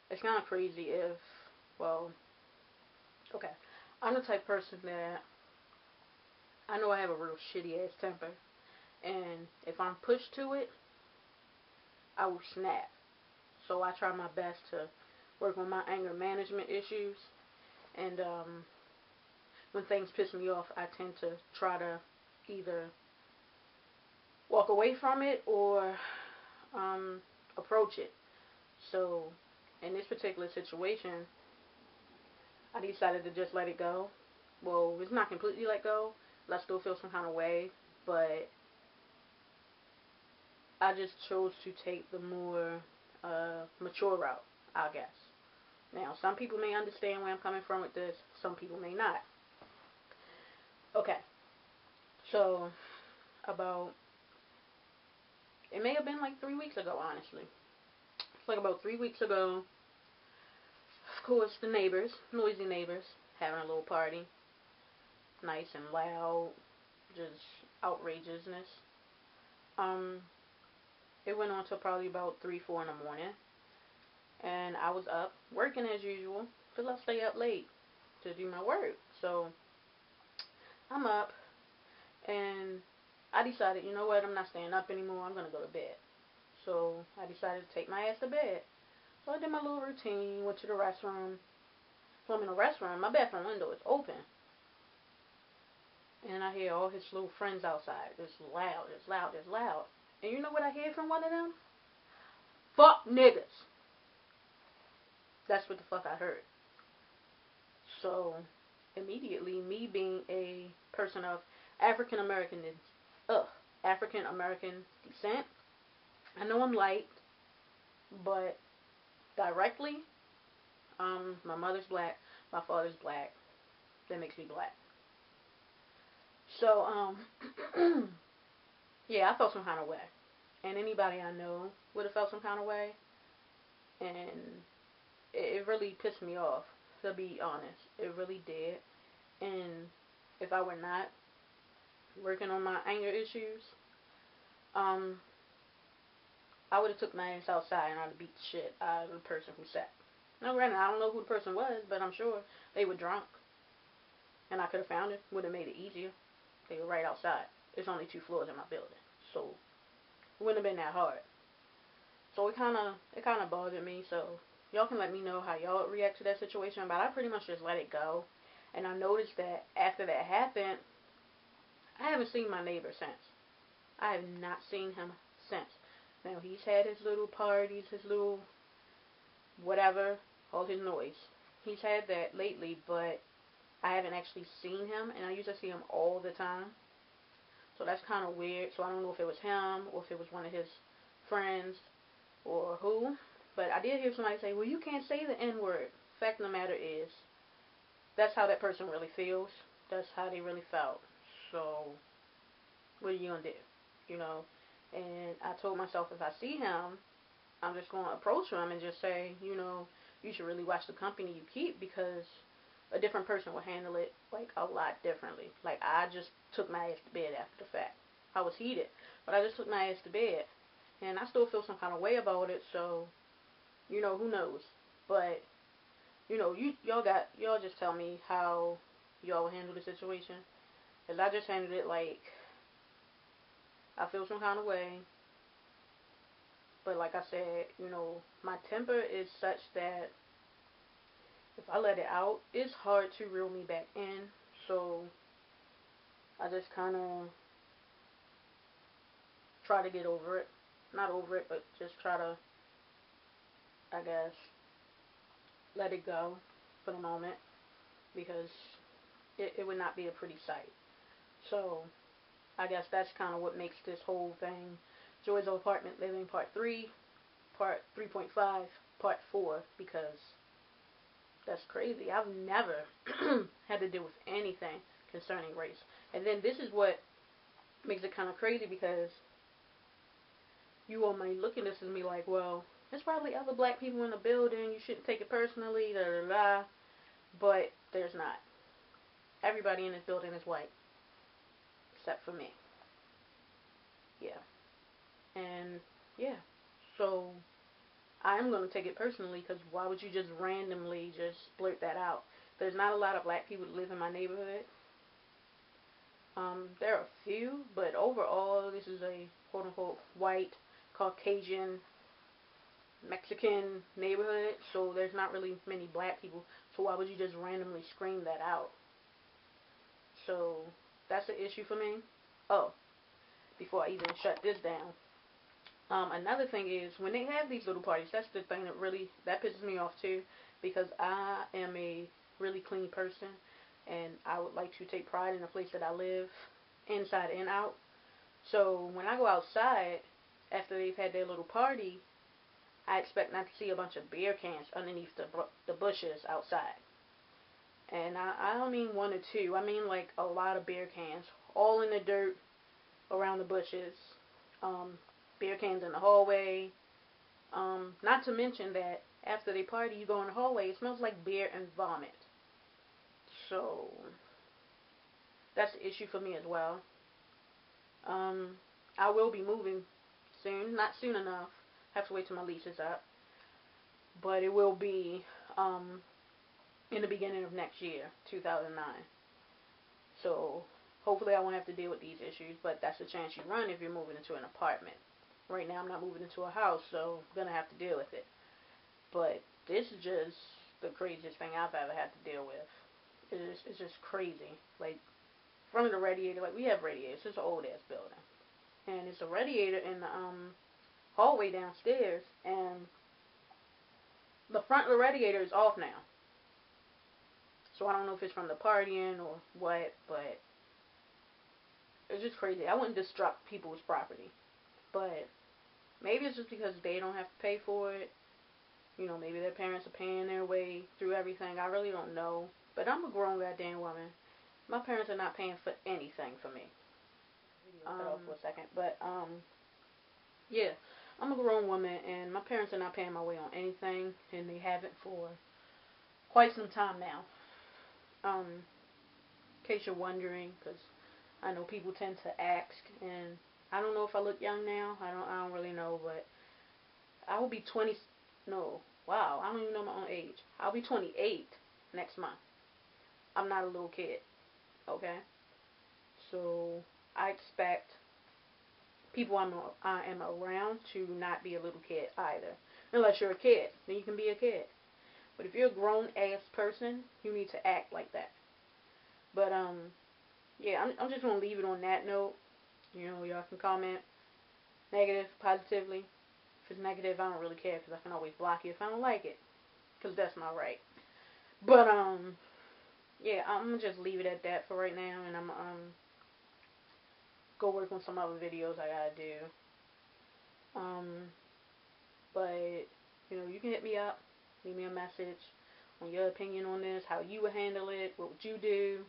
it's kind of crazy if, well, okay, I'm the type of person that I know I have a real shitty ass temper, and if I'm pushed to it, I will snap. So I try my best to work on my anger management issues, and when things piss me off, I tend to try to either walk away from it or um, approach it. So in this particular situation, I decided to just let it go. Well, it's not completely let go. I still feel some kind of way, but I just chose to take the more mature route, I guess. Now, some people may understand where I'm coming from with this. Some people may not. Okay, so about it may have been like 3 weeks ago, honestly. It's like about 3 weeks ago. Of course, the neighbors, noisy neighbors, having a little party, nice and loud, just outrageousness. Um, it went on till probably about 3, 4 in the morning, and I was up working as usual because I stay up late to do my work. So I'm up, and I decided, you know what, I'm not staying up anymore. I'm gonna go to bed. So I decided to take my ass to bed. So I did my little routine, went to the restroom. So I'm in the restroom. My bathroom window is open, and I hear all his little friends outside. It's loud, it's loud, it's loud. And you know what I hear from one of them? Fuck niggas. That's what the fuck I heard. So immediately, me being a person of African American, African American descent, I know I'm light, but directly, my mother's black, my father's black. That makes me black. So yeah, I felt some kind of way, and anybody I know would have felt some kind of way, and it really pissed me off. To be honest, it really did. And if I were not working on my anger issues, um, I would have took my ass outside and I'd have beat the shit out of the person who sat. Now, granted, I don't know who the person was, but I'm sure they were drunk, and I could have found it. Would have made it easier. They were right outside. There's only 2 floors in my building, so it wouldn't have been that hard. So it kind of bothered me. So y'all can let me know how y'all react to that situation. But I pretty much just let it go, and I noticed that after that happened, I haven't seen my neighbor since. I have not seen him since. Now he's had his little parties, his little whatever, all his noise. He's had that lately, but I haven't actually seen him, and I used to see him all the time. So that's kind of weird. So I don't know if it was him or if it was one of his friends or who. But I did hear somebody say, well, you can't say the N word. Fact of the matter is, that's how that person really feels. That's how they really felt. So, what are you going to do? You know? And I told myself if I see him, I'm just going to approach him and just say, you should really watch the company you keep because a different person would handle it like a lot differently. Like I just took my ass to bed after the fact. I was heated, but I just took my ass to bed, and I still feel some kind of way about it. So who knows? But y'all just tell me how y'all handle the situation, cause I just handled it like I feel some kind of way. But like I said, my temper is such that if I let it out, it's hard to reel me back in. So I just kind of try to get over it. Not over it, but just try to, I guess, let it go for the moment because it would not be a pretty sight. So I guess that's kind of what makes this whole thing Joy's Apartment Living Part 3, Part 3.5, Part 4, because that's crazy. I've never had to deal with anything concerning race. And then this is what makes it kind of crazy because you all might look at this and be like, well, there's probably other black people in the building. You shouldn't take it personally, da da da. But there's not. Everybody in this building is white, except for me. Yeah. And yeah. So I'm going to take it personally, because why would you just randomly just blurt that out? There's not a lot of black people that live in my neighborhood. There are a few, but overall, this is a quote-unquote white, Caucasian, Mexican neighborhood, so there's not really many black people. So why would you just randomly scream that out? So that's an issue for me. Oh, before I even shut this down, another thing is when they have these little parties. That's the thing that pisses me off too, because I am a really clean person, and I would like to take pride in the place that I live, inside and out. So when I go outside after they've had their little party, I expect not to see a bunch of beer cans underneath the bushes outside. And I don't mean one or two. I mean like a lot of beer cans, all in the dirt around the bushes. Beer cans in the hallway. Not to mention that after they party, you go in the hallway, it smells like beer and vomit. So that's an issue for me as well. I will be moving soon. Not soon enough. Have to wait till my lease is up. But it will be in the beginning of next year, 2009. So hopefully I won't have to deal with these issues, but that's a chance you run if you're moving into an apartment. Right now I'm not moving into a house, so I'm going to have to deal with it. But this is just the craziest thing I've ever had to deal with. It's just crazy. Like, from the radiator, like we have radiators. It's an old ass building. And it's a radiator in the hallway downstairs, and the front of the radiator is off now. So I don't know if it's from the partying or what, but it's just crazy. I wouldn't disrupt people's property. But maybe it's just because they don't have to pay for it. You know, maybe their parents are paying their way through everything. I really don't know. But I'm a grown goddamn woman. My parents are not paying for anything for me. Cut off for a second. But, yeah. I'm a grown woman, and my parents are not paying my way on anything. And they haven't for quite some time now. In case you're wondering, because I know people tend to ask, and I don't know if I look young now. I don't really know, but I will be 20. No, wow, I don't even know my own age. I'll be 28 next month. I'm not a little kid, okay? So I expect people I am around to not be a little kid either. Unless you're a kid, then you can be a kid. But if you're a grown-ass person, you need to act like that. But, yeah, I'm just going to leave it on that note. You know, y'all can comment negative, positively. If it's negative, I don't really care, because I can always block you if I don't like it. Because that's my right. But, yeah, I'm going to just leave it at that for right now. And I'm go work on some other videos I got to do. But, you know, you can hit me up. Leave me a message on your opinion on this, how you would handle it, what would you do.